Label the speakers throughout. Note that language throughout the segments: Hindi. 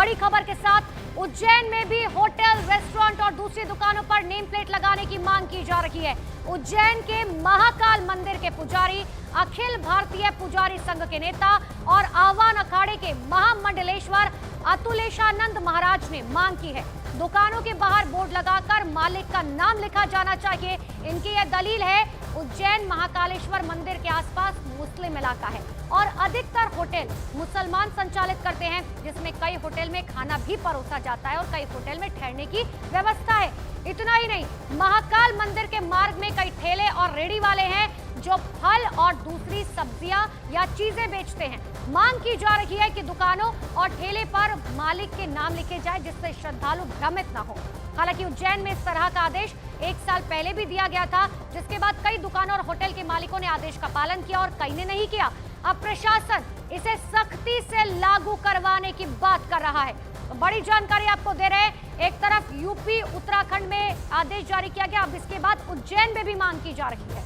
Speaker 1: बड़ी खबर के साथ उज्जैन में भी होटल, रेस्टोरेंट और दूसरी दुकानों पर नेम प्लेट लगाने की मांग की जा रही है। उज्जैन के महाकाल मंदिर के पुजारी, अखिल भारतीय पुजारी संघ के नेता और आह्वान अखाड़े के महामंडलेश्वर अतुलेशानंद महाराज ने मांग की है, दुकानों के बाहर बोर्ड लगाकर मालिक का नाम लिखा जाना चाहिए। इनकी यह दलील है, उज्जैन महाकालेश्वर मंदिर के आसपास मुस्लिम इलाका है और अधिकतर होटल मुसलमान संचालित करते हैं, जिसमें कई होटल में खाना भी परोसा जाता है और कई होटल में ठहरने की व्यवस्था है। इतना ही नहीं, महाकाल मंदिर के मार्ग में कई ठेले और रेहड़ी वाले हैं जो फल और दूसरी सब्जियां या चीजें बेचते हैं। मांग की जा रही है कि दुकानों और ठेले पर मालिक के नाम लिखे जाए, जिससे श्रद्धालु भ्रमित न हो। हालांकि उज्जैन में इस तरह का आदेश 1 साल पहले भी दिया गया था, जिसके बाद कई दुकानों और होटल के मालिकों ने आदेश का पालन किया और कई ने नहीं किया। अब प्रशासन इसे सख्ती से लागू करवाने की बात कर रहा है। तो बड़ी जानकारी आपको दे रहे हैं, एक तरफ यूपी उत्तराखंड में आदेश जारी किया गया, अब इसके बाद उज्जैन में भी मांग की जा रही है।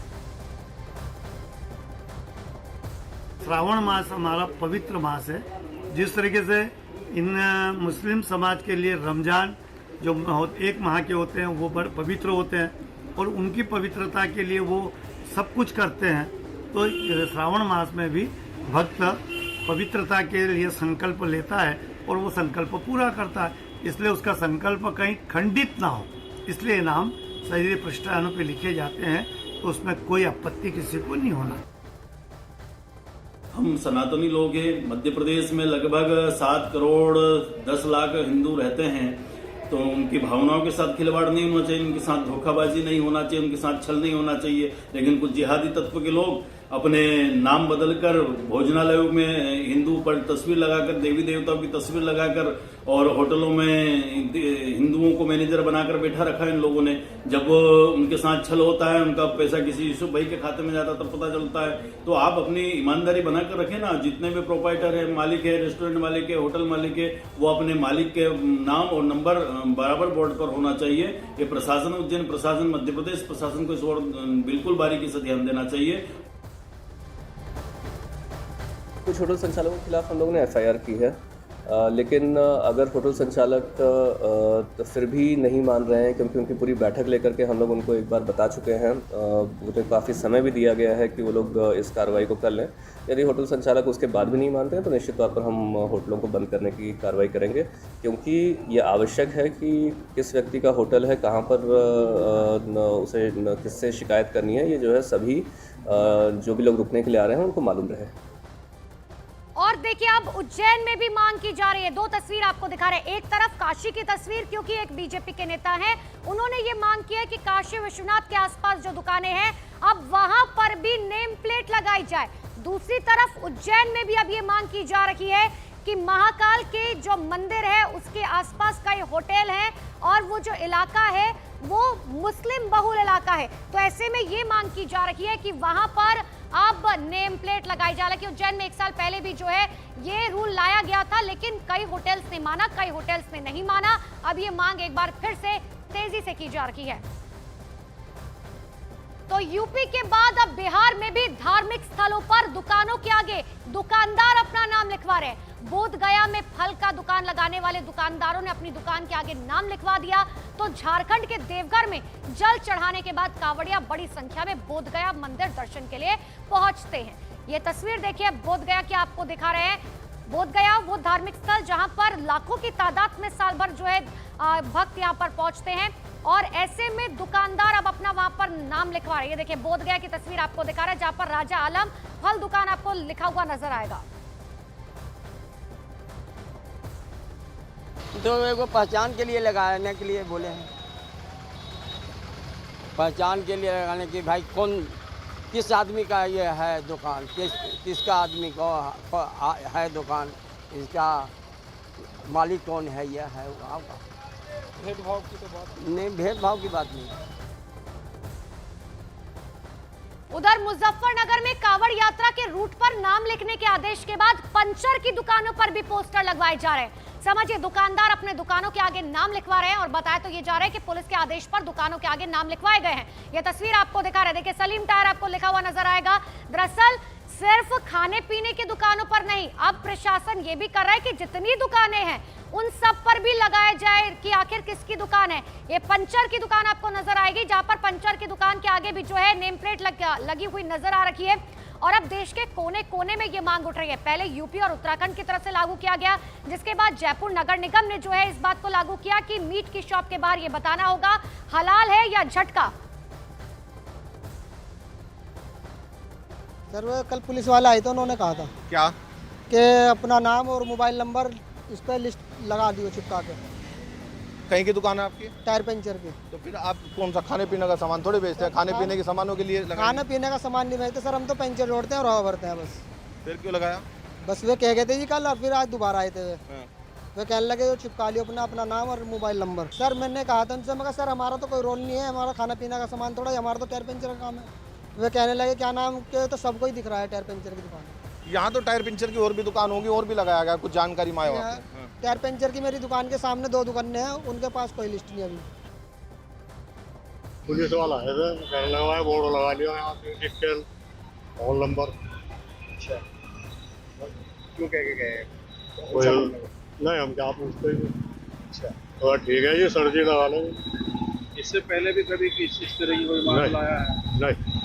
Speaker 2: श्रावण मास हमारा पवित्र मास है। जिस तरीके से इन मुस्लिम समाज के लिए रमजान जो 1 माह के होते हैं वो बड़े पवित्र होते हैं और उनकी पवित्रता के लिए वो सब कुछ करते हैं, तो श्रावण मास में भी भक्त पवित्रता के लिए संकल्प लेता है और वो संकल्प पूरा करता है। इसलिए उसका संकल्प कहीं खंडित ना हो, इसलिए नाम शरीर पृष्ठानों पे लिखे जाते हैं, तो उसमें कोई आपत्ति किसी को नहीं होना।
Speaker 3: हम सनातनी लोग हैं। मध्य प्रदेश में लगभग 7 करोड़ 10 लाख हिंदू रहते हैं, तो उनकी भावनाओं के साथ खिलवाड़ नहीं होना चाहिए, उनके साथ धोखाबाजी नहीं होना चाहिए, उनके साथ छल नहीं होना चाहिए। लेकिन कुछ जिहादी तत्व के लोग अपने नाम बदलकर भोजनालयों में हिंदू पर तस्वीर लगाकर, देवी देवताओं की तस्वीर लगाकर और होटलों में हिंदुओं को मैनेजर बनाकर बैठा रखा है इन लोगों ने। जब उनके साथ छल होता है, उनका पैसा किसी यूसुफ भाई के खाते में जाता तब पता चलता है। तो आप अपनी ईमानदारी बनाकर रखें ना। जितने भी प्रोपाइटर है, मालिक है, रेस्टोरेंट मालिक है, होटल मालिक है, वो अपने मालिक के नाम और नंबर बराबर बोर्ड पर होना चाहिए। ये प्रशासन, उज्जैन प्रशासन, मध्य प्रदेश प्रशासन को इस ओर बिल्कुल बारीकी से ध्यान देना चाहिए।
Speaker 4: कुछ होटल संचालकों के खिलाफ हम लोगों ने FIR की है, लेकिन अगर होटल संचालक तो फिर भी नहीं मान रहे हैं, क्योंकि उनकी पूरी बैठक लेकर के हम लोग उनको एक बार बता चुके हैं। उन्हें काफ़ी समय भी दिया गया है कि वो लोग इस कार्रवाई को कर लें। यदि होटल संचालक उसके बाद भी नहीं मानते हैं तो निश्चित तौर पर हम होटलों को बंद करने की कार्रवाई करेंगे, क्योंकि ये आवश्यक है कि किस व्यक्ति का होटल है, कहाँ पर उसे किससे शिकायत करनी है, ये जो है सभी जो भी लोग रुकने के लिए आ रहे हैं उनको मालूम रहे।
Speaker 1: और देखिए, अब उज्जैन में भी मांग की जा रही है। 2 तस्वीर आपको दिखा रहे हैं। एक तरफ काशी की तस्वीर, क्योंकि एक बीजेपी के नेता हैं, उन्होंने ये मांग की है कि काशी विश्वनाथ के आसपास जो दुकानें हैं, अब वहां पर भी नेम प्लेट लगाई जाए। दूसरी तरफ उज्जैन में भी अब ये मांग की जा रही है कि महाकाल के जो मंदिर है उसके आसपास कई होटल हैं और वो जो इलाका है वो मुस्लिम बहुल इलाका है। तो ऐसे में ये मांग की जा रही है कि वहां पर अब नेम प्लेट लगाई जा रही है। उज्जैन में 1 साल पहले भी जो है ये रूल लाया गया था, लेकिन कई होटल्स ने माना, कई होटल्स ने नहीं माना। अब ये मांग एक बार फिर से तेजी से की जा रही है। तो यूपी के बाद अब बिहार में भी धार्मिक स्थलों पर दुकानों के आगे दुकानदार अपना नाम लिखवा रहे हैं। बोध गया में फल का दुकान लगाने वाले दुकानदारों ने अपनी दुकान के आगे नाम लिखवा दिया। तो झारखंड के देवघर में जल चढ़ाने के बाद कांवड़िया बड़ी संख्या में बोध गया मंदिर दर्शन के लिए पहुंचते हैं। ये तस्वीर देखिए बोध गया की आपको दिखा रहे हैं। बोध गया वो धार्मिक स्थल जहां पर लाखों की तादाद में साल भर जो है भक्त यहां पर पहुंचते हैं और ऐसे में दुकानदार अब अपना वहां पर नाम लिखवा रहे हैं। देखिए बोध गया की तस्वीर आपको दिखा रहा है, जहां पर राजा आलम फल दुकान आपको लिखा हुआ नजर आएगा।
Speaker 5: तो मेरे को पहचान के लिए लगाने के लिए बोले हैं, पहचान के लिए लगाने की। भाई कौन, किस आदमी का ये है दुकान, किसका आदमी को है दुकान, इसका मालिक कौन है, ये है आपका। भेदभाव की तो बात नहीं, भेदभाव की बात नहीं।
Speaker 1: उधर मुजफ्फरनगर में कांवड़ यात्रा के रूट पर नाम लिखने के आदेश के बाद पंचर की दुकानों पर भी पोस्टर लगवाए जा रहे हैं। समझिए, दुकानदार अपने दुकानों के आगे नाम लिखवा रहे हैं और बताया तो ये जा रहा है कि पुलिस के आदेश पर दुकानों के आगे नाम लिखवाए गए हैं। ये तस्वीर आपको दिखा रहे हैं, देखिए सलीम टायर आपको लिखा हुआ नजर आएगा। दरअसल सिर्फ खाने पीने की दुकानों पर नहीं, अब प्रशासन ये भी कर रहा है कि जितनी दुकानें हैं उन सब पर भी लगाया जाए कि आखिर किसकी दुकान है। ये पंचर की दुकान आपको नजर आएगी, जहां पर पंचर की दुकान के आगे भी जो है नेम प्लेट लगी हुई नजर आ रही है। और अब देश के कोने कोने में ये मांग उठ रही है। पहले यूपी और उत्तराखंड की तरफ से लागू किया गया, जिसके बाद जयपुर नगर निगम ने जो है इस बात को लागू किया कि मीट की शॉप के बाहर ये बताना होगा हलाल है या झटका।
Speaker 6: सर वो कल पुलिस वाला आए थे, उन्होंने कहा था
Speaker 7: क्या
Speaker 6: कि अपना नाम और मोबाइल नंबर इस पर लिस्ट लगा दियो चिपका के।
Speaker 7: कहीं की दुकान है आपकी?
Speaker 6: टायर पंचर की।
Speaker 7: तो फिर आप कौन सा खाने पीने का सामान थोड़े बेचते हैं? खाने पीने के सामानों के लिए लगाया?
Speaker 6: खाने पीने का सामान नहीं बेचते सर, हम तो पंचर जोड़ते हैं और हवा भरते हैं बस।
Speaker 7: फिर क्यों लगाया?
Speaker 6: बस वे कह गए थे जी कल, और फिर आज दोबारा आए थे
Speaker 7: हाँ।
Speaker 6: वे कहने लगे जो चिपका लियो अपना नाम और मोबाइल नंबर। सर मैंने कहा था उनसे, मगर सर हमारा तो कोई रोल नहीं है, हमारा खाना पीना का सामान थोड़ा, हमारा तो टायर पंचर का काम है। वे कहने लगे क्या नाम के, तो सबको ही दिख रहा है टायर पंचर की दुकान।
Speaker 7: यहाँ तो टायर पंचर की और भी दुकान होगी, और भी लगाया गया, कुछ जानकारी माए वहाँ पे?
Speaker 6: टायर पंचर की मेरी दुकान के सामने 2 दुकानें हैं, उनके पास कोई लिस्ट नहीं अभी।
Speaker 8: पुलिस वाला है सर, कहने लगा है बोर्ड लगा लिया यहाँ पे डिटेल फोन नंबर।
Speaker 7: अच्छा, क्यों कह के गए?
Speaker 8: नहीं हम क्या पूछते हैं।
Speaker 7: अच्छा,
Speaker 8: तो ठीक है जी, सर्जी लगा लेंगे।
Speaker 9: इससे पहले भी कभी इस तरह की कोई मामला आया है?
Speaker 8: नहीं।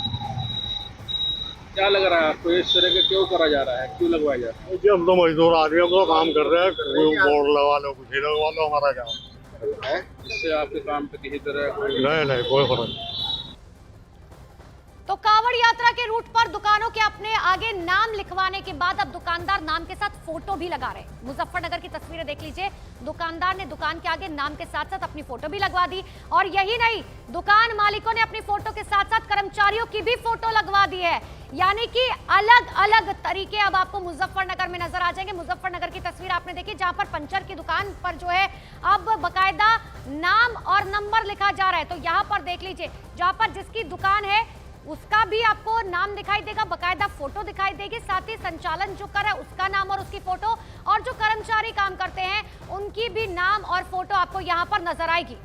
Speaker 9: क्या लग रहा है आपको, इस तरह के क्यों करा जा रहा है, क्यों लगवाया जा रहा है?
Speaker 8: जी हम तो मजदूर आदमी, हम तो काम कर रहे हैं, कोई बोर्ड लगा लो, कुछ ही लगवा लो, हमारा क्या
Speaker 9: है इससे आपके काम पे किसी तरह
Speaker 8: नहीं कोई फर्क नहीं।
Speaker 1: तो कांवड़ यात्रा के रूट पर दुकानों के अपने आगे नाम लिखवाने के बाद अब दुकानदार नाम के साथ फोटो भी लगा रहे हैं। मुजफ्फरनगर की तस्वीरें देख लीजिए, दुकानदार ने दुकान के आगे नाम के साथ साथ अपनी फोटो भी लगवा दी। और यही नहीं, दुकान मालिकों ने अपनी फोटो के साथ साथ कर्मचारियों की भी फोटो लगवा दी है। यानी कि अलग अलग तरीके अब आपको मुजफ्फरनगर में नजर आ जाएंगे। मुजफ्फरनगर की तस्वीर आपने देखी, जहां पर पंचर की दुकान पर जो है अब बकायदा नाम और नंबर लिखा जा रहा है। तो यहां पर देख लीजिए, जहां पर जिसकी दुकान है उसका भी आपको नाम दिखाई देगा, बकायदा फोटो दिखाई देगी, साथ ही संचालन जो कर रहा है उसका नाम और उसकी फोटो, और जो कर्मचारी काम करते हैं उनकी भी नाम और फोटो आपको यहां पर नजर आएगी।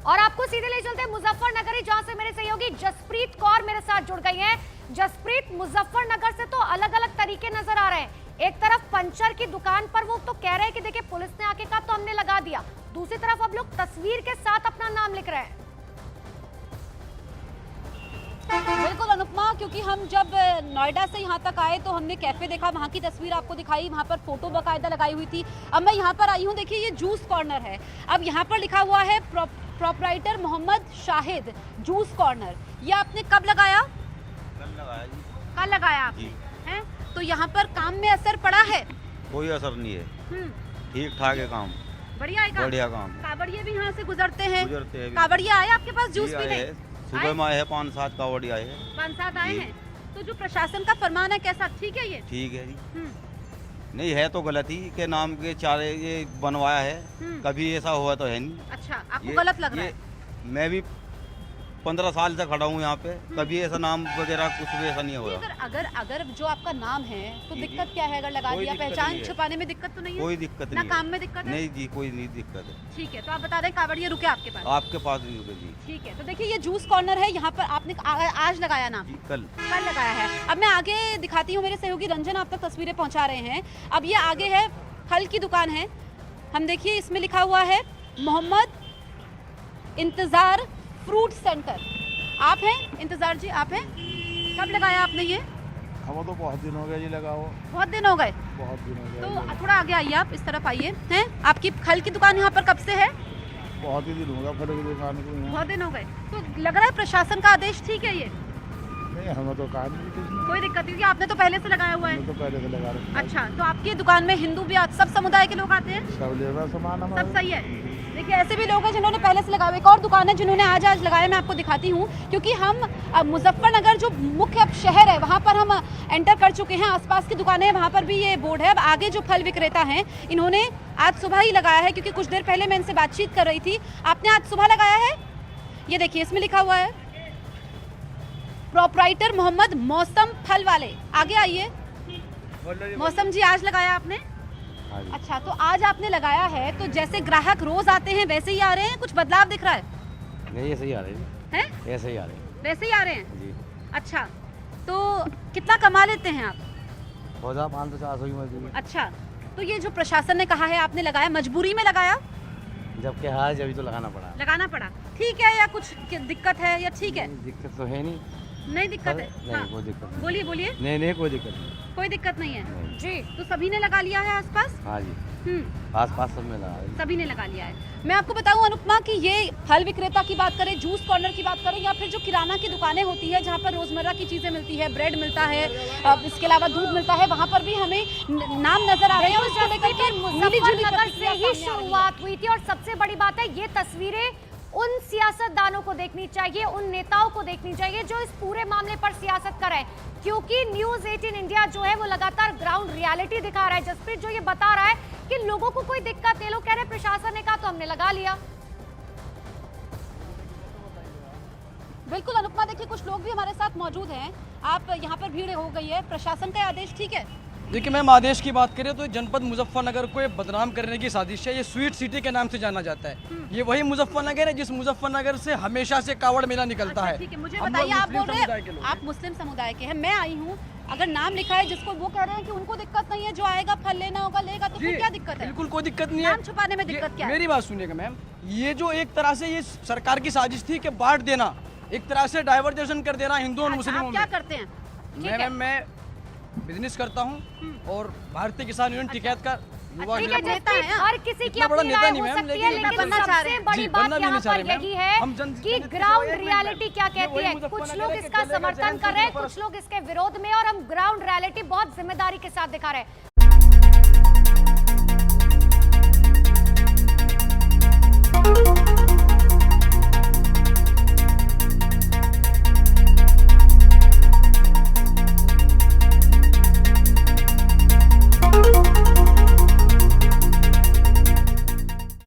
Speaker 1: और आपको सीधे ले चलते हैं मुजफ्फरनगर, जहां से मेरे सहयोगी जसप्रीत कौर मेरे साथ जुड़ गई हैं। जसप्रीत, मुजफ्फरनगर से तो अलग अलग तरीके नजर आ रहे हैं। एक तरफ पंचर की दुकान पर वो तो कह रहे हैं कि देखिए पुलिस ने आके कहा तो हमने लगा दिया, दूसरी तरफ अब लोग तस्वीर के साथ अपना नाम लिख रहे हैं।
Speaker 10: बिल्कुल अनुपमा, क्योंकि हम जब नोएडा से यहाँ तक आए तो हमने कैफे देखा, वहाँ की तस्वीर आपको दिखाई, वहाँ पर फोटो बाकायदा लगाई हुई थी। अब मैं यहाँ पर आई हूँ, देखिए ये जूस कॉर्नर है। अब यहाँ पर लिखा हुआ है proprietor Mohammad Shahid juice corner. ये आपने कब लगाया?
Speaker 11: कल लगाया जी।
Speaker 10: कल लगाया आपने, हैं? तो यहाँ पर काम में असर पड़ा है?
Speaker 11: कोई असर नहीं है, ठीक ठाक है काम,
Speaker 10: बढ़िया है काम।
Speaker 11: बढ़िया काम।
Speaker 10: कावड़िए भी यहाँ से गुजरते हैं?
Speaker 11: गुजरते हैं।
Speaker 10: कावड़िए आए आपके पास जूस पीने?
Speaker 11: सुबह में आए हैं 5-7 कावड़ी आए हैं।
Speaker 10: 5-7 आए हैं। तो जो प्रशासन का फरमान है कैसा, ठीक है ये?
Speaker 11: ठीक है जी। नहीं है तो गलत ही के नाम के चारे ये बनवाया है, कभी ऐसा हुआ तो है नहीं।
Speaker 10: अच्छा, आपको गलत लग रहा है?
Speaker 11: मैं भी 15 साल से खड़ा हूँ यहाँ पे, कभी ऐसा नाम वगैरह कुछ भी ऐसा नहीं हुआ।
Speaker 10: अगर जो आपका नाम है तो दिक्कत क्या है? अगर लगा दिया, पहचान छुपाने में दिक्कत तो नहीं है?
Speaker 11: कोई दिक्कत
Speaker 10: ना
Speaker 11: नहीं,
Speaker 10: काम में दिक्कत है?
Speaker 11: नहीं जी, कोई नहीं दिक्कत है।
Speaker 10: ठीक है, तो आप बता रहे कावड़िए रुके आपके पास?
Speaker 11: आपके पास भी रुके जी।
Speaker 10: ठीक है, तो देखिए ये जूस कॉर्नर है, यहाँ पर आपने आज लगाया नाम?
Speaker 11: कल
Speaker 10: लगाया है। अब मैं आगे दिखाती हूँ, मेरे सहयोगी रंजन आप तक तस्वीरें पहुँचा रहे हैं। अब ये आगे है, फल की दुकान है। हम देखिए इसमें लिखा हुआ है मोहम्मद इंतजार फ्रूट सेंटर। आप हैं इंतजार जी, आप हैं? कब लगाया आपने ये?
Speaker 8: हम तो बहुत दिन हो गए जी लगा हुआ।
Speaker 10: बहुत दिन हो गए?
Speaker 8: बहुत दिन हो गए।
Speaker 10: तो थोड़ा आगे आइए, आप इस तरफ आइए। हैं आपकी फल की दुकान यहाँ पर कब से है?
Speaker 8: बहुत ही दिन होगा फल की दुकान को।
Speaker 10: बहुत दिन हो गए। तो लग रहा है प्रशासन का आदेश ठीक है ये?
Speaker 8: नहीं हमें तो कहा नहीं,
Speaker 10: कोई दिक्कत नहीं, आपने तो पहले से लगाया हुआ है?
Speaker 8: तो पहले से लगा रहे।
Speaker 10: अच्छा, तो आपकी दुकान में हिंदू भी सब समुदाय के लोग आते हैं?
Speaker 8: सब ले रहा सामान हमारा।
Speaker 10: सब सही है। देखिए ऐसे भी लोग हैं जिन्होंने पहले से लगाया। एक और दुकान है जिन्होंने आज लगाया, मैं आपको दिखाती हूँ, क्योंकि हम मुजफ्फरनगर जो मुख्य अब शहर है वहाँ पर हम एंटर कर चुके हैं। आसपास की दुकानें हैं, वहाँ पर भी ये बोर्ड है। अब आगे जो फल विक्रेता हैं इन्होंने आज सुबह ही लगाया है, क्योंकि कुछ देर पहले मैं इनसे बातचीत कर रही थी। आपने आज सुबह लगाया है? ये देखिए इसमें लिखा हुआ है प्रोपराइटर मोहम्मद मौसम फल वाले। आगे आइए। मौसम जी, आज लगाया आपने? अच्छा, तो आज आपने लगाया है तो जैसे ग्राहक रोज आते हैं वैसे ही आ रहे हैं, कुछ बदलाव दिख रहा है?
Speaker 11: नहीं ऐसे ही आ रहे हैं, ऐसे ही आ रहे हैं।
Speaker 10: वैसे ही आ रहे हैं
Speaker 11: जी।
Speaker 10: अच्छा, तो कितना कमा लेते हैं आप?
Speaker 11: 500-400 की मजदूरी।
Speaker 10: अच्छा, तो ये जो प्रशासन ने कहा है आपने लगाया, मजबूरी में लगाया?
Speaker 11: जबकि हाँ जब तो लगाना पड़ा।
Speaker 10: लगाना पड़ा, ठीक है, या कुछ दिक्कत है या ठीक है?
Speaker 11: दिक्कत तो है नहीं।
Speaker 10: नहीं दिक्कत है?
Speaker 11: नहीं, कोई दिक्कत नहीं।
Speaker 10: बोलिए बोलिए।
Speaker 11: नहीं कोई दिक्कत नहीं।
Speaker 10: कोई दिक्कत नहीं है
Speaker 11: नहीं।
Speaker 10: जी। तो सभी ने लगा लिया है आसपास?
Speaker 11: हाँ जी, आस-पास सब में लगा है।
Speaker 10: सभी ने लगा लिया है। मैं आपको बताऊं अनुपमा कि ये फल विक्रेता की बात करें, जूस कॉर्नर की बात करें, या फिर जो किराना की दुकानें होती है जहाँ पर रोजमर्रा की चीजें मिलती है, ब्रेड मिलता है, इसके अलावा दूध मिलता है, वहाँ पर भी हमें नाम नजर आ रहे हैं। उसको लेकर के
Speaker 1: मुजफ्फरनगर से ही शुरुआत हुई थी और सबसे बड़ी बात है ये तस्वीरें उन सियासतदानों को देखनी चाहिए, उन नेताओं को देखनी चाहिए जो इस पूरे मामले पर सियासत कर रहे हैं, क्योंकि न्यूज़ 18 इंडिया जो है वो लगातार ग्राउंड रियलिटी दिखा रहा है। जसप्रीत जो ये बता रहा है कि लोगों को कोई दिक्कत नहीं, लोग कह रहे हैं प्रशासन ने कहा तो हमने लगा लिया।
Speaker 10: बिल्कुल अनुपमा, देखिए कुछ लोग भी हमारे साथ मौजूद हैं। आप यहाँ पर भीड़ हो गई है, प्रशासन का आदेश ठीक है?
Speaker 12: देखिए मैम, आदेश की बात करें तो जनपद मुजफ्फरनगर को ये बदनाम करने की साजिश है। ये स्वीट सिटी के नाम से जाना जाता है। ये वही मुजफ्फरनगर है जिस मुजफ्फरनगर से हमेशा से कावड़ मेला निकलता है।
Speaker 10: ठीक है, मुझे बताइए, आप बोल रहे हैं आप मुस्लिम समुदाय के हैं, मैं आई हूँ, अगर नाम लिखा है जिसको वो कह रहे हैं कि उनको दिक्कत नहीं है, जो आएगा फल लेना होगा लेगा, तो फिर क्या दिक्कत है?
Speaker 12: बिल्कुल कोई दिक्कत नहीं है।
Speaker 10: नाम छुपाने में दिक्कत क्या है?
Speaker 12: मेरी बात सुनिएगा मैम, ये जो एक तरह से ये सरकार की साजिश थी कि बांट देना, एक तरह से डाइवर्जेशन कर देना हिंदुओं और मुस्लिमों में।
Speaker 10: क्या करते हैं?
Speaker 12: मैं बिजनेस करता हूँ और भारतीय किसान यूनियन टिकैत का
Speaker 1: ठीक है, हर किसी की अपनी राय हो सकती है, लेकिन सबसे बड़ी बात यहाँ पर यही है कि ग्राउंड रियलिटी क्या कहती है। कुछ लोग इसका समर्थन कर रहे हैं, कुछ लोग इसके विरोध में, और हम ग्राउंड रियलिटी बहुत जिम्मेदारी के साथ दिखा रहे हैं।